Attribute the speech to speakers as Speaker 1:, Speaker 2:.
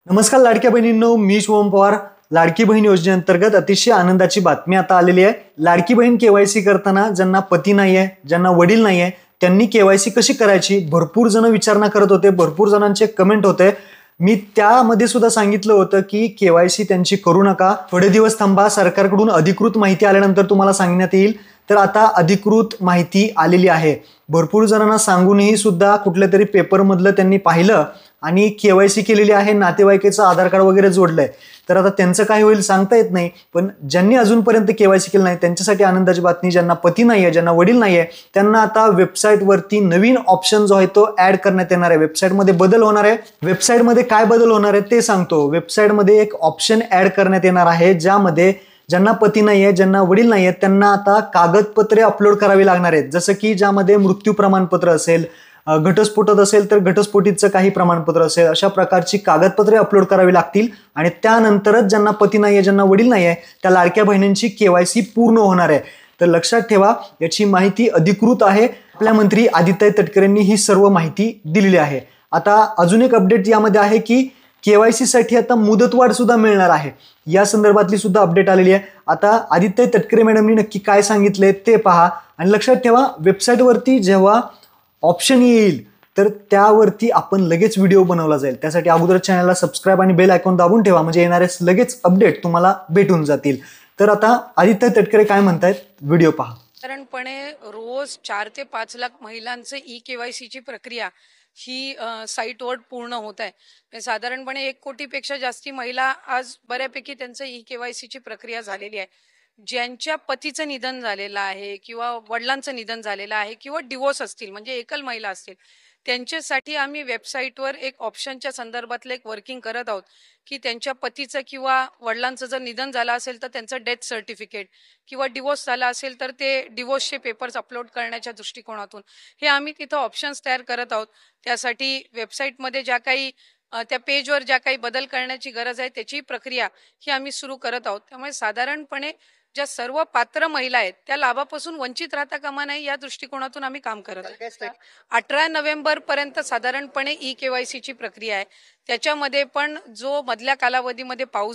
Speaker 1: नमस्कार लाडक्या बहिणींनो, मी शुभम पवार. लाडकी बहीण योजनेअंतर्गत अतिशय आनंदाची बातमी आता आलेली आहे. लाडकी बहीण केवायसी करताना ज्यांना पती नाही आहे, ज्यांना वडील नाही आहे, त्यांनी केवायसी कशी करायची भरपूर जण विचारणा करत होते, भरपूर जणांचे कमेंट होते. मी त्यामध्ये सुद्धा सांगितलं होतं की केवायसी त्यांची करू नका, थोडे दिवस थांबा, सरकारकडून अधिकृत माहिती आल्यानंतर तुम्हाला सांगण्यात येईल. तर आता अधिकृत माहिती आलेली आहे. भरपूर जणांना सांगूनही सुद्धा कुठल्या तरी पेपरमधलं त्यांनी पाहिलं आणि केवायसी केलेली आहे, नातेवाईकाचं आधार कार्ड वगैरे जोडलंय. तर आता त्यांचं काय होईल सांगता येत नाही. पण ज्यांनी अजूनपर्यंत केवायसी केलं नाही त्यांच्यासाठी आनंदाची बातमी. ज्यांना पती नाही आहे, ज्यांना वडील नाही आहे, त्यांना आता वेबसाईटवरती नवीन ऑप्शन जो आहे तो ऍड करण्यात येणार आहे. वेबसाईटमध्ये बदल होणार आहे. वेबसाईटमध्ये काय बदल होणार आहे ते सांगतो. वेबसाईटमध्ये एक ऑप्शन ऍड करण्यात येणार आहे, ज्यामध्ये ज्यांना पती नाही आहे, ज्यांना वडील नाही आहेत, त्यांना आता कागदपत्रे अपलोड करावी लागणार आहेत. जसं की ज्यामध्ये मृत्यू प्रमाणपत्र असेल, घटस्फोटत असेल तर घटस्फोटीचं काही प्रमाणपत्र असेल, अशा प्रकारची कागदपत्रे अपलोड करावी लागतील. आणि त्यानंतरच ज्यांना पती नाही आहे, ज्यांना वडील नाही आहे, त्या लाडक्या बहिणींची केवायसी पूर्ण होणार आहे. तर लक्षात ठेवा, याची माहिती अधिकृत आहे. आपल्या मंत्री आदित्य तटकरेंनी ही सर्व माहिती दिलेली आहे. आता अजून एक अपडेट यामध्ये आहे की केवायसी साठी आता मुदतवाढ सुद्धा मिळणार आहे. या संदर्भातली सुद्धा अपडेट आलेली आहे. आता आदित्य तटकरे मॅडमनी नक्की काय सांगितले ते पहा. आणि लक्षात ठेवा, वेबसाईटवरती जेव्हा ऑप्शन येईल तर त्यावरती आपण लगेच व्हिडिओ बनवला जाईल. त्यासाठी अगोदर चॅनलला सबस्क्राईब आणि बेल आयकॉन दाबून ठेवा, म्हणजे येणारे लगेच अपडेट तुम्हाला भेटून जातील. तर आता आदित्य तटकरे काय म्हणतायत, व्हिडिओ पहा.
Speaker 2: साधारणपणे रोज 4 ते 5 लाख महिलांचं ई-केवायसी ची प्रक्रिया ही साईटवर पूर्ण होत आहे. साधारणपणे 1 कोटीपेक्षा जास्ती महिला आज बऱ्यापैकी त्यांचं ई-केवायसी ची प्रक्रिया झालेली आहे. ज्यांच्या पतीचं निधन झालेलं आहे किंवा वडिलांचं निधन झालेलं आहे किंवा डिवोर्स असतील, म्हणजे एकल महिला असतील, त्यांच्यासाठी आम्ही वेबसाईटवर एक ऑप्शनच्या संदर्भातलं एक वर्किंग करत आहोत की त्यांच्या पतीचं किंवा वडिलांचं जर निधन झालं असेल तर त्यांचं डेथ सर्टिफिकेट किंवा डिवोर्स झाला असेल तर ते डिवोर्सचे पेपर्स अपलोड करण्याच्या दृष्टिकोनातून हे आम्ही तिथं ऑप्शन्स तयार करत आहोत. त्यासाठी वेबसाईटमध्ये ज्या काही त्या पेजवर ज्या काही बदल करण्याची गरज आहे त्याची प्रक्रिया ही आम्ही सुरू करत आहोत. त्यामुळे साधारणपणे ज्या सर्व पात्र महिला आहेत त्या लाभापासून वंचित राहता कामा नये या दृष्टिकोनातून आम्ही काम करत आहोत. 18 नोव्हेंबर पर्यंत साधारणपणे ई-केवायसी ची प्रक्रिया आहे. त्याच्यामध्ये पण जो मधल्या कालावधीमध्ये पाऊस